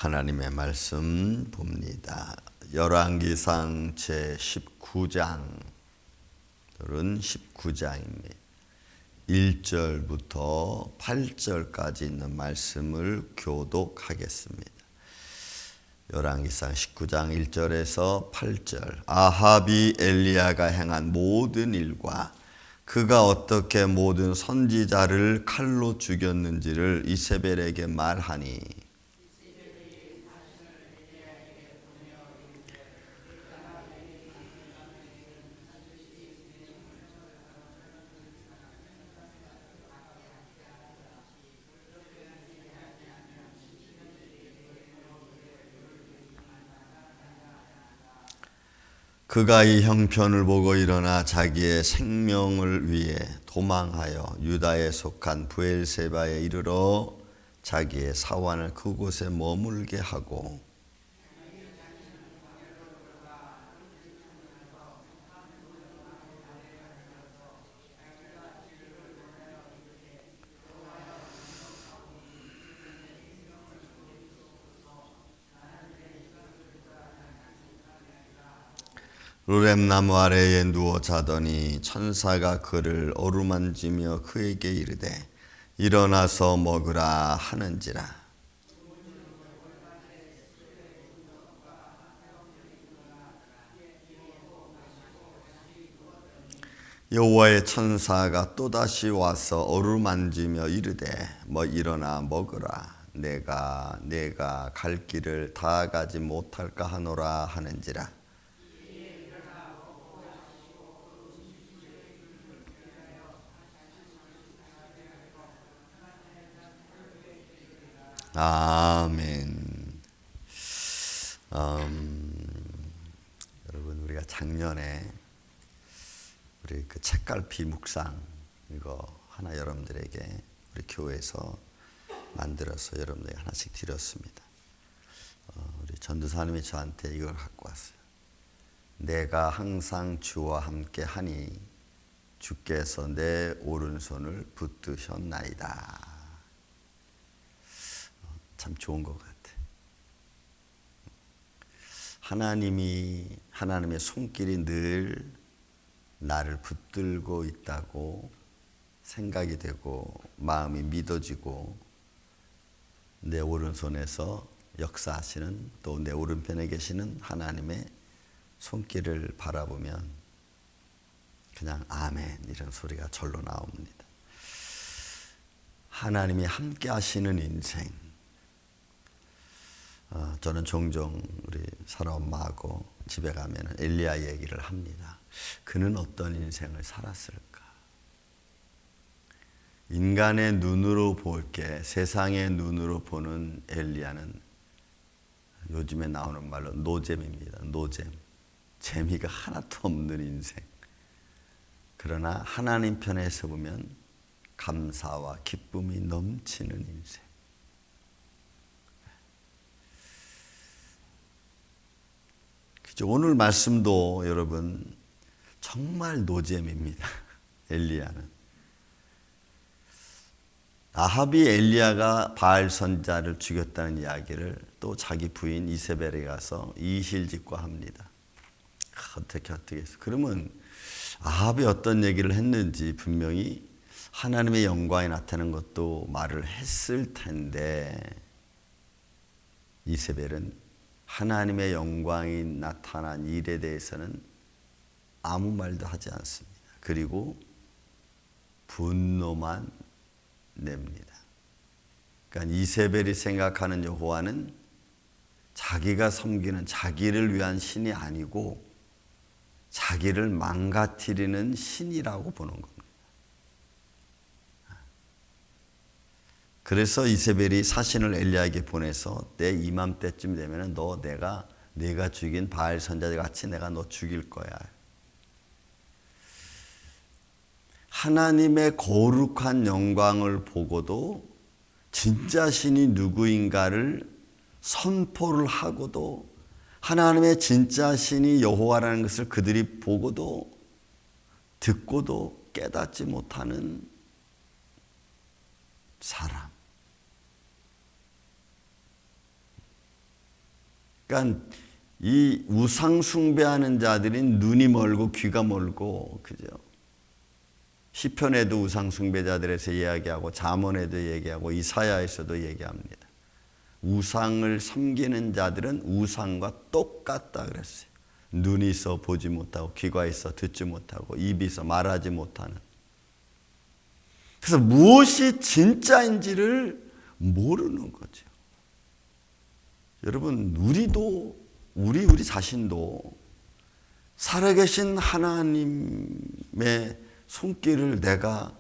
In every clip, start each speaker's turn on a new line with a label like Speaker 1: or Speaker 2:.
Speaker 1: 하나님의 말씀 봅니다. 열왕기상 제19장, 들은 19장입니다. 1절부터 8절까지 있는 말씀을 교독하겠습니다. 열왕기상 19장 1절에서 8절. 아합이 엘리야가 행한 모든 일과 그가 어떻게 모든 선지자를 칼로 죽였는지를 이세벨에게 말하니 그가 이 형편을 보고 일어나 자기의 생명을 위해 도망하여 유다에 속한 브엘세바에 이르러 자기의 사환을 그곳에 머물게 하고 루렘나무 아래에 누워 자더니 천사가 그를 어루만지며 그에게 이르되 일어나서 먹으라 하는지라. 여호와의 천사가 또다시 와서 어루만지며 이르되 일어나 먹으라. 내가 갈 길을 다 가지 못할까 하노라 하는지라. 아멘. 여러분, 우리가 작년에 우리 그 책갈피 묵상 이거 하나 여러분들에게 우리 교회에서 만들어서 여러분들에게 하나씩 드렸습니다. 우리 전도사님이 저한테 이걸 갖고 왔어요. 내가 항상 주와 함께 하니 주께서 내 오른손을 붙드셨나이다. 참 좋은 것 같아. 하나님의 손길이 늘 나를 붙들고 있다고 생각이 되고 마음이 믿어지고 내 오른손에서 역사하시는 또 내 오른편에 계시는 하나님의 손길을 바라보면 그냥 아멘 이런 소리가 절로 나옵니다. 하나님이 함께 하시는 인생. 저는 종종 우리 사라엄마하고 집에 가면 엘리야 얘기를 합니다. 그는 어떤 인생을 살았을까? 인간의 눈으로 볼게 세상의 눈으로 보는 엘리야는 요즘에 나오는 말로 노잼입니다. 노잼. 재미가 하나도 없는 인생. 그러나 하나님 편에서 보면 감사와 기쁨이 넘치는 인생. 오늘 말씀도 여러분 정말 노잼입니다. 엘리야는 아합이 엘리야가 바알 선지자를 죽였다는 이야기를 또 자기 부인 이세벨에 가서 이실직고 합니다. 어떻게 해서 그러면 아합이 어떤 얘기를 했는지 분명히 하나님의 영광이 나타나는 것도 말을 했을 텐데 이세벨은 하나님의 영광이 나타난 일에 대해서는 아무 말도 하지 않습니다. 그리고 분노만 냅니다. 그러니까 이세벨이 생각하는 여호와는 자기가 섬기는 자기를 위한 신이 아니고 자기를 망가뜨리는 신이라고 보는 겁니다. 그래서 이세벨이 사신을 엘리야에게 보내서 내 이맘때쯤 되면 내가 죽인 바알 선지자 같이 내가 너 죽일 거야. 하나님의 거룩한 영광을 보고도 진짜 신이 누구인가를 선포를 하고도 하나님의 진짜 신이 여호와라는 것을 그들이 보고도 듣고도 깨닫지 못하는 사람. 그러니까 이 우상 숭배하는 자들이 눈이 멀고 귀가 멀고, 그죠? 시편에도 우상 숭배자들에서 이야기하고 잠언에도 얘기하고 이사야에서도 얘기합니다. 우상을 섬기는 자들은 우상과 똑같다 그랬어요. 눈이 있어 보지 못하고 귀가 있어 듣지 못하고 입이 있어 말하지 못하는. 그래서 무엇이 진짜인지를 모르는 거죠. 여러분, 우리 자신도 살아계신 하나님의 손길을 내가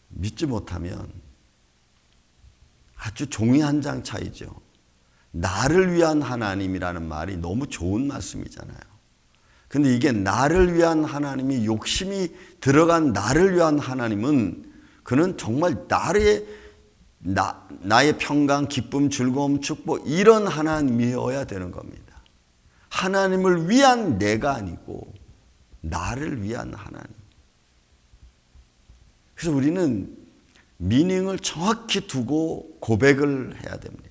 Speaker 1: 믿지 못하면 아주 종이 한 장 차이죠. 나를 위한 하나님이라는 말이 너무 좋은 말씀이잖아요. 근데 이게 나를 위한 하나님이, 욕심이 들어간 나를 위한 하나님은 그는 정말 나의 평강, 기쁨, 즐거움, 축복 이런 하나님이어야 되는 겁니다. 하나님을 위한 내가 아니고 나를 위한 하나님. 그래서 우리는 미닝을 정확히 두고 고백을 해야 됩니다.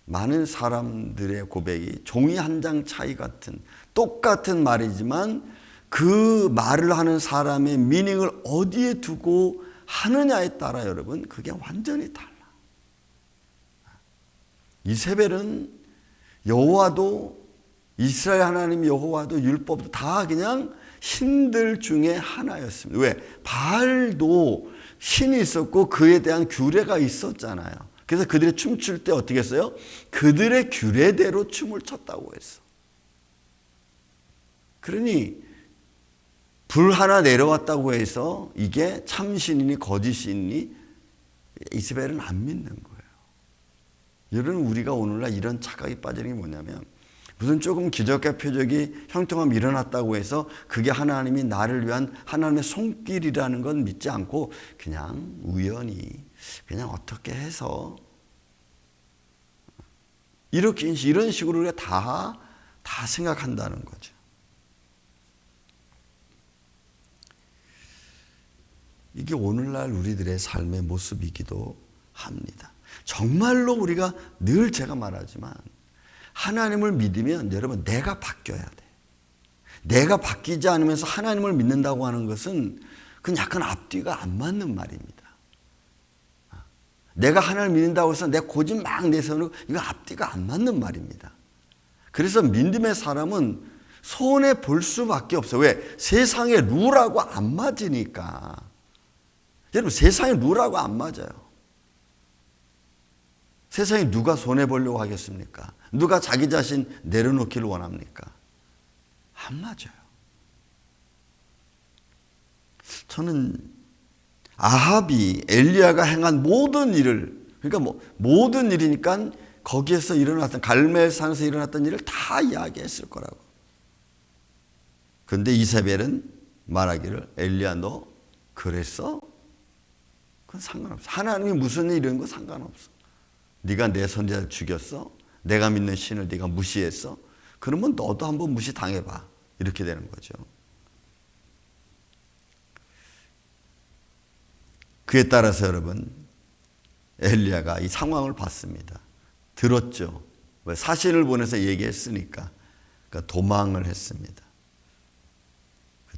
Speaker 1: 많은 사람들의 고백이 종이 한 장 차이 같은 똑같은 말이지만 그 말을 하는 사람의 미닝을 어디에 두고 하느냐에 따라 여러분 그게 완전히 달라. 이세벨은 여호와도, 이스라엘 하나님 여호와도, 율법도 다 그냥 신들 중에 하나였습니다. 왜? 바알도 신이 있었고 그에 대한 규례가 있었잖아요. 그래서 그들이 춤출 때 어떻게 했어요? 그들의 규례대로 춤을 췄다고 했어. 그러니 불 하나 내려왔다고 해서 이게 참신이니 거짓이니 이세벨은 안 믿는 거예요. 여러분, 우리가 오늘날 이런 착각에 빠지는 게 뭐냐면 무슨 조금 기적과 표적이 형통함이 일어났다고 해서 그게 하나님이 나를 위한 하나님의 손길이라는 건 믿지 않고 그냥 우연히 그냥 어떻게 해서 이렇게 이런 식으로 우리가 다 생각한다는 거죠. 이게 오늘날 우리들의 삶의 모습이기도 합니다. 정말로 우리가 늘 제가 말하지만 하나님을 믿으면 여러분 내가 바뀌어야 돼. 내가 바뀌지 않으면서 하나님을 믿는다고 하는 것은 그건 약간 앞뒤가 안 맞는 말입니다. 내가 하나님을 믿는다고 해서 내 고집 막 내세우는 이거 앞뒤가 안 맞는 말입니다. 그래서 믿음의 사람은 손해 볼 수밖에 없어요. 왜? 세상의 룰하고 안 맞으니까. 여러분, 세상의 룰하고 안 맞아요. 세상에 누가 손해 보려고 하겠습니까? 누가 자기 자신 내려놓기를 원합니까? 안 맞아요. 저는 아합이 엘리야가 행한 모든 일을, 그러니까 모든 일이니까 거기에서 일어났던 갈멜산에서 일어났던 일을 다 이야기했을 거라고. 그런데 이세벨은 말하기를 엘리야 너 그랬어? 그건 상관없어. 하나님이 무슨 일인 거 상관없어. 네가 내 선지자를 죽였어? 내가 믿는 신을 네가 무시했어? 그러면 너도 한번 무시당해봐. 이렇게 되는 거죠. 그에 따라서 여러분 엘리야가 이 상황을 봤습니다. 들었죠. 왜? 사신을 보내서 얘기했으니까. 그러니까 도망을 했습니다.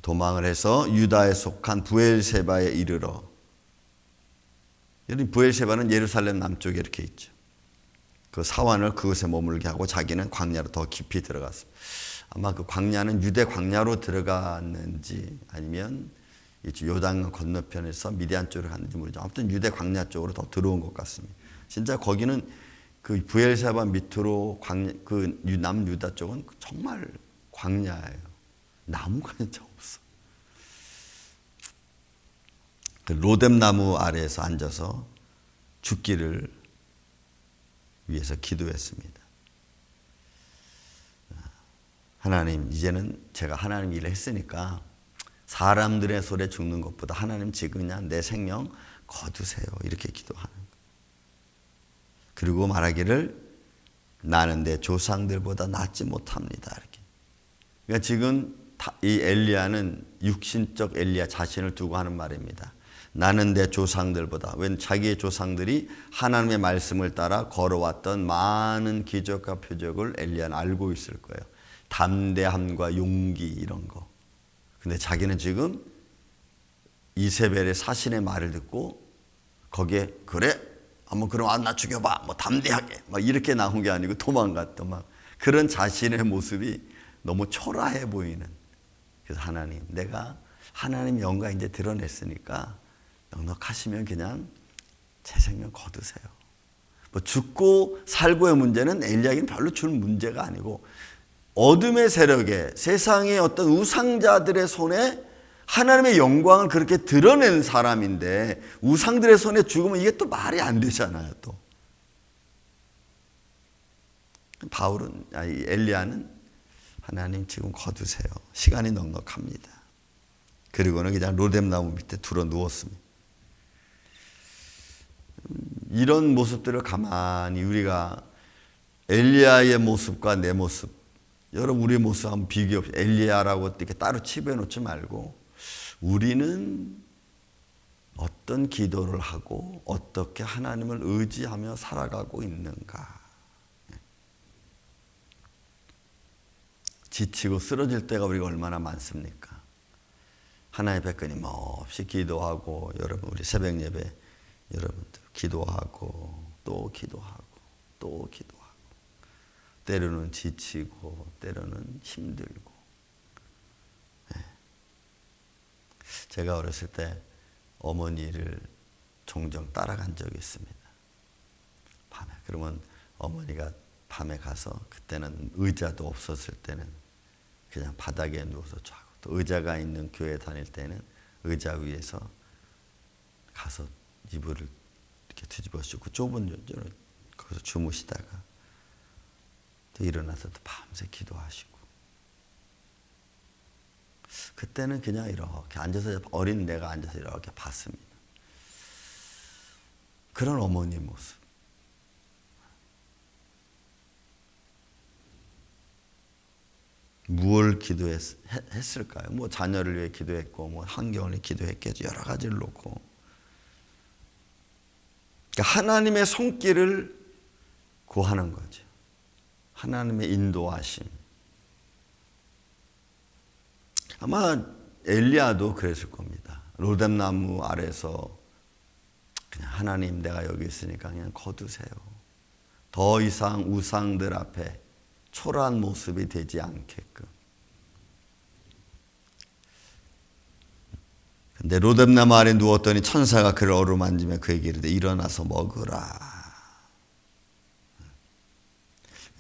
Speaker 1: 도망을 해서 유다에 속한 부엘세바에 이르러, 여러분 부엘세바는 예루살렘 남쪽에 이렇게 있죠. 그 사환을 그곳에 머물게 하고 자기는 광야로 더 깊이 들어갔습니다. 아마 그 광야는 유대 광야로 들어갔는지 아니면 요단 건너편에서 미디안 쪽으로 갔는지 모르죠. 아무튼 유대 광야 쪽으로 더 들어온 것 같습니다. 진짜 거기는 그 부엘세바 밑으로 광야, 그 남유다 쪽은 정말 광야예요. 나무가 진짜 없어. 그 로뎀 나무 아래에서 앉아서 죽기를 위해서 기도했습니다. 하나님, 이제는 제가 하나님 일을 했으니까 사람들의 손에 죽는 것보다 하나님 지금 그냥 내 생명 거두세요. 이렇게 기도하는 거예요. 그리고 말하기를 나는 내 조상들보다 낫지 못합니다. 이렇게. 그러니까 지금 이 엘리야는 육신적 엘리야 자신을 두고 하는 말입니다. 나는 내 조상들보다, 웬 자기의 조상들이 하나님의 말씀을 따라 걸어왔던 많은 기적과 표적을 엘리야는 알고 있을 거예요. 담대함과 용기 이런 거. 근데 자기는 지금 이세벨의 사신의 말을 듣고 거기에 그래? 한번 그럼 나 죽여봐. 뭐 담대하게. 막 이렇게 나온 게 아니고 도망갔던 막 그런 자신의 모습이 너무 초라해 보이는. 그래서 하나님, 내가 하나님 영광 이제 드러냈으니까 넉넉하시면 그냥 제 생명 거두세요. 뭐 죽고 살고의 문제는 엘리야에게는 별로 줄 문제가 아니고 어둠의 세력에 세상의 어떤 우상자들의 손에 하나님의 영광을 그렇게 드러낸 사람인데 우상들의 손에 죽으면 이게 또 말이 안 되잖아요. 또 엘리야는 하나님 지금 거두세요. 시간이 넉넉합니다. 그리고는 그냥 로뎀나무 밑에 들어 누웠습니다. 이런 모습들을 가만히 우리가 엘리야의 모습과 내 모습, 여러분 우리의 모습 한번 비교, 엘리야라고 이렇게 따로 치부해 놓지 말고 우리는 어떤 기도를 하고 어떻게 하나님을 의지하며 살아가고 있는가. 지치고 쓰러질 때가 우리가 얼마나 많습니까? 하나님의 백건이 몹시 기도하고, 여러분 우리 새벽 예배 여러분들 기도하고 또 기도하고 또 기도하고, 때로는 지치고 때로는 힘들고. 제가 어렸을 때 어머니를 종종 따라간 적이 있습니다. 밤에. 그러면 어머니가 밤에 가서, 그때는 의자도 없었을 때는 그냥 바닥에 누워서 자고, 또 의자가 있는 교회 다닐 때는 의자 위에서 가서 이불을 이렇게 뒤집어 쓰고 좁은 여자로 거기서 주무시다가 또 일어나서 또 밤새 기도하시고. 그때는 그냥 이렇게 앉아서, 어린 내가 앉아서 이렇게 봤습니다. 그런 어머니 모습. 무엇을 기도했을까요? 뭐 자녀를 위해 기도했고, 뭐 환경을 위해 기도했겠죠. 여러 가지를 놓고. 그러니까 하나님의 손길을 구하는 거죠. 하나님의 인도하심. 아마 엘리야도 그랬을 겁니다. 로뎀나무 아래서 그냥 하나님, 내가 여기 있으니까 그냥 거두세요. 더 이상 우상들 앞에 초라한 모습이 되지 않게끔. 근데 로뎀나무 아래 누웠더니 천사가 그를 어루만지며 그에게 이르되 일어나서 먹으라.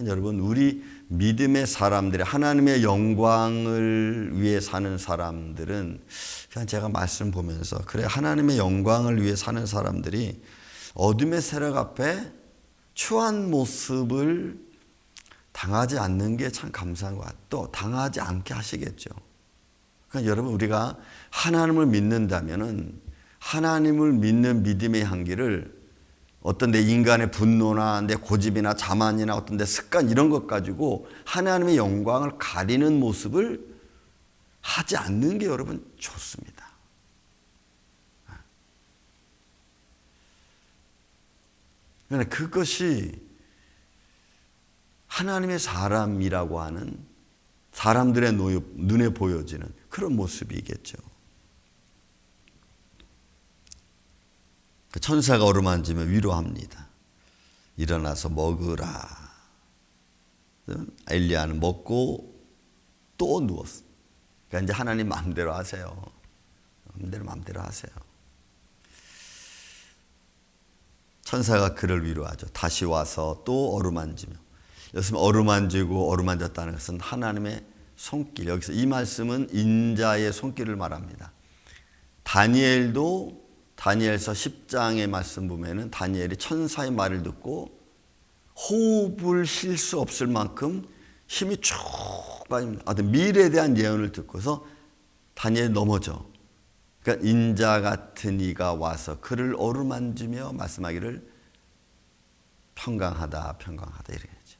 Speaker 1: 여러분, 우리 믿음의 사람들이, 하나님의 영광을 위해 사는 사람들은, 그냥 제가 말씀 보면서, 그래, 하나님의 영광을 위해 사는 사람들이 어둠의 세력 앞에 추한 모습을 당하지 않는 게 참 감사한 것 같아요. 또 당하지 않게 하시겠죠. 그러니까 여러분, 우리가 하나님을 믿는다면은 하나님을 믿는 믿음의 향기를 어떤 내 인간의 분노나 내 고집이나 자만이나 어떤 내 습관 이런 것 가지고 하나님의 영광을 가리는 모습을 하지 않는 게 여러분 좋습니다. 그러니까 그것이 하나님의 사람이라고 하는, 사람들의 눈에 보여지는 그런 모습이겠죠. 천사가 어루만지며 위로합니다. 일어나서 먹으라. 엘리야는 먹고 또 누웠어. 그러니까 이제 하나님 마음대로 하세요. 마음대로 하세요. 천사가 그를 위로하죠. 다시 와서 또 어루만지며. 여기서 어루만지고 어루만졌다는 것은 하나님의 손길. 여기서 이 말씀은 인자의 손길을 말합니다. 다니엘도 다니엘서 10장의 말씀 보면은 다니엘이 천사의 말을 듣고 호흡을 쉴 수 없을 만큼 힘이 쭉 빠집니다. 어떤 미래에 대한 예언을 듣고서 다니엘이 넘어져. 그러니까 인자 같은 이가 와서 그를 어루만지며 말씀하기를 평강하다 이렇게 하죠.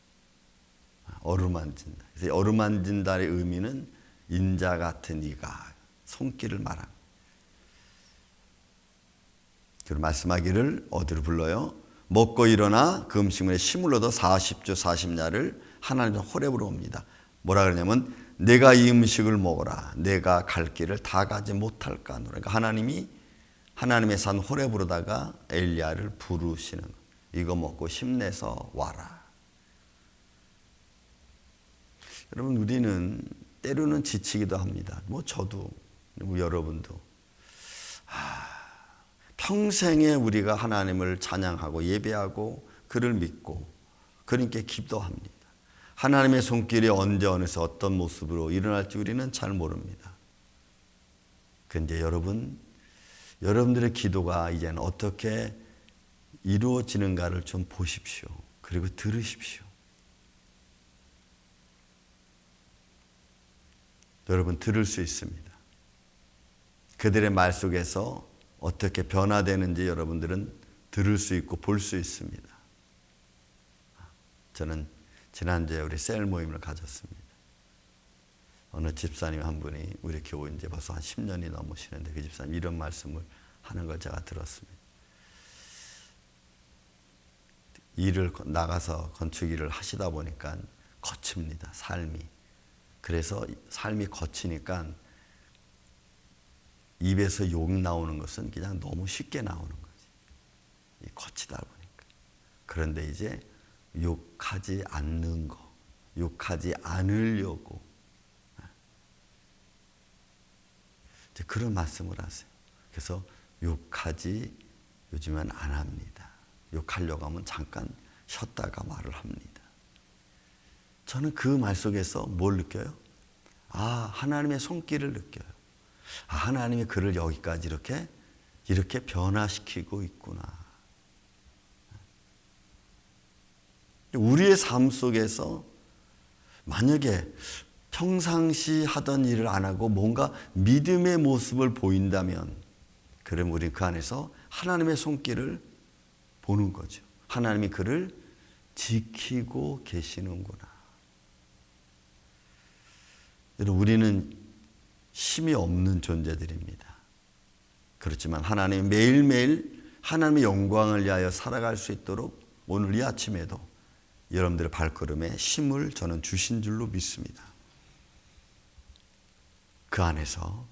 Speaker 1: 어루만진다. 그래서 어루만진다의 의미는 인자 같은 이가 손길을 말합니다. 그리고 말씀하기를 어디로 불러요? 먹고 일어나 그 음식물에 힘을 얻어 40주 40야를 하나님 호렙으로 옵니다. 뭐라 그러냐면 내가 이 음식을 먹어라. 내가 갈 길을 다 가지 못할까 하노라. 그러니까 하나님의 산 호렙으로다가 엘리야를 부르시는 거예요. 이거 먹고 힘내서 와라. 여러분, 우리는 때로는 지치기도 합니다. 뭐 저도, 뭐 여러분도. 평생에 우리가 하나님을 찬양하고 예배하고 그를 믿고 그분께 기도합니다. 하나님의 손길이 언제 어느새 어떤 모습으로 일어날지 우리는 잘 모릅니다. 그런데 여러분들의 기도가 이제는 어떻게 이루어지는가를 좀 보십시오. 그리고 들으십시오. 여러분, 들을 수 있습니다. 그들의 말 속에서 어떻게 변화되는지 여러분들은 들을 수 있고 볼 수 있습니다. 저는 지난주에 우리 셀 모임을 가졌습니다. 어느 집사님 한 분이 우리 교회 이제 벌써 한 10년이 넘으시는데 그 집사님 이런 말씀을 하는 걸 제가 들었습니다. 일을 나가서 건축 일을 하시다 보니까 거칩니다. 삶이. 그래서 삶이 거치니까 입에서 욕 나오는 것은 그냥 너무 쉽게 나오는 거지. 거치다 보니까. 그런데 이제 욕하지 않는 거, 욕하지 않으려고 이제 그런 말씀을 하세요. 그래서 욕하지 요즘은 안 합니다. 욕하려고 하면 잠깐 쉬었다가 말을 합니다. 저는 그 말 속에서 뭘 느껴요? 하나님의 손길을 느껴요. 하나님이 그를 여기까지 이렇게 변화시키고 있구나. 우리의 삶 속에서 만약에 평상시 하던 일을 안 하고 뭔가 믿음의 모습을 보인다면 그럼 우리는 그 안에서 하나님의 손길을 보는 거죠. 하나님이 그를 지키고 계시는구나. 여러분, 우리는 힘이 없는 존재들입니다. 그렇지만 하나님이 매일매일 하나님의 영광을 위하여 살아갈 수 있도록 오늘 이 아침에도 여러분들의 발걸음에 힘을 저는 주신 줄로 믿습니다. 그 안에서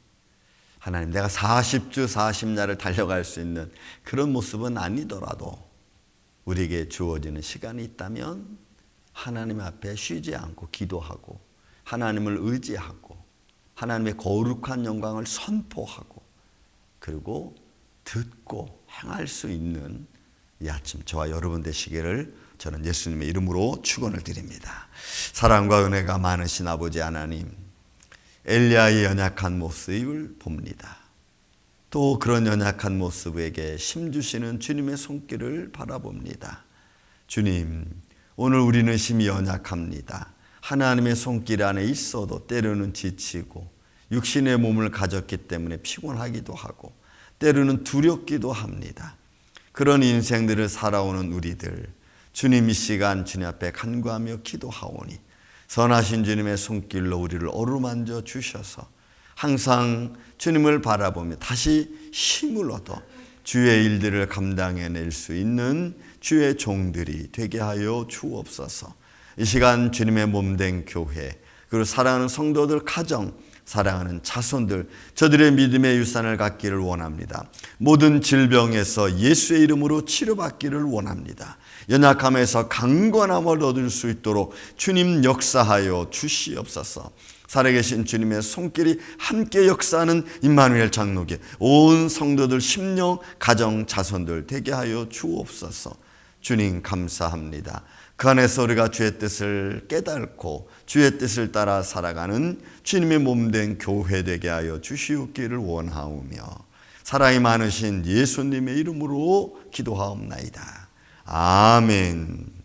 Speaker 1: 하나님, 내가 40주 40야를 달려갈 수 있는 그런 모습은 아니더라도 우리에게 주어지는 시간이 있다면 하나님 앞에 쉬지 않고 기도하고 하나님을 의지하고 하나님의 거룩한 영광을 선포하고 그리고 듣고 행할 수 있는 이 아침 저와 여러분 되시기를 저는 예수님의 이름으로 축원을 드립니다. 사랑과 은혜가 많으신 아버지 하나님, 엘리야의 연약한 모습을 봅니다. 또 그런 연약한 모습에게 힘 주시는 주님의 손길을 바라봅니다. 주님, 오늘 우리는 힘이 연약합니다. 하나님의 손길 안에 있어도 때로는 지치고 육신의 몸을 가졌기 때문에 피곤하기도 하고 때로는 두렵기도 합니다. 그런 인생들을 살아오는 우리들, 주님 이 시간 주님 앞에 간구하며 기도하오니 선하신 주님의 손길로 우리를 어루만져 주셔서 항상 주님을 바라보며 다시 힘을 얻어 주의 일들을 감당해낼 수 있는 주의 종들이 되게 하여 주옵소서. 이 시간 주님의 몸된 교회, 그리고 사랑하는 성도들 가정, 사랑하는 자손들, 저들의 믿음의 유산을 갖기를 원합니다. 모든 질병에서 예수의 이름으로 치료받기를 원합니다. 연약함에서 강건함을 얻을 수 있도록 주님 역사하여 주시옵소서. 살아계신 주님의 손길이 함께 역사하는 임마누엘 장로교 온 성도들 심령 가정 자손들 되게 하여 주옵소서. 주님 감사합니다. 그 안에서 우리가 주의 뜻을 깨닫고 주의 뜻을 따라 살아가는 주님의 몸된 교회 되게 하여 주시옵기를 원하오며 사랑이 많으신 예수님의 이름으로 기도하옵나이다. 아멘.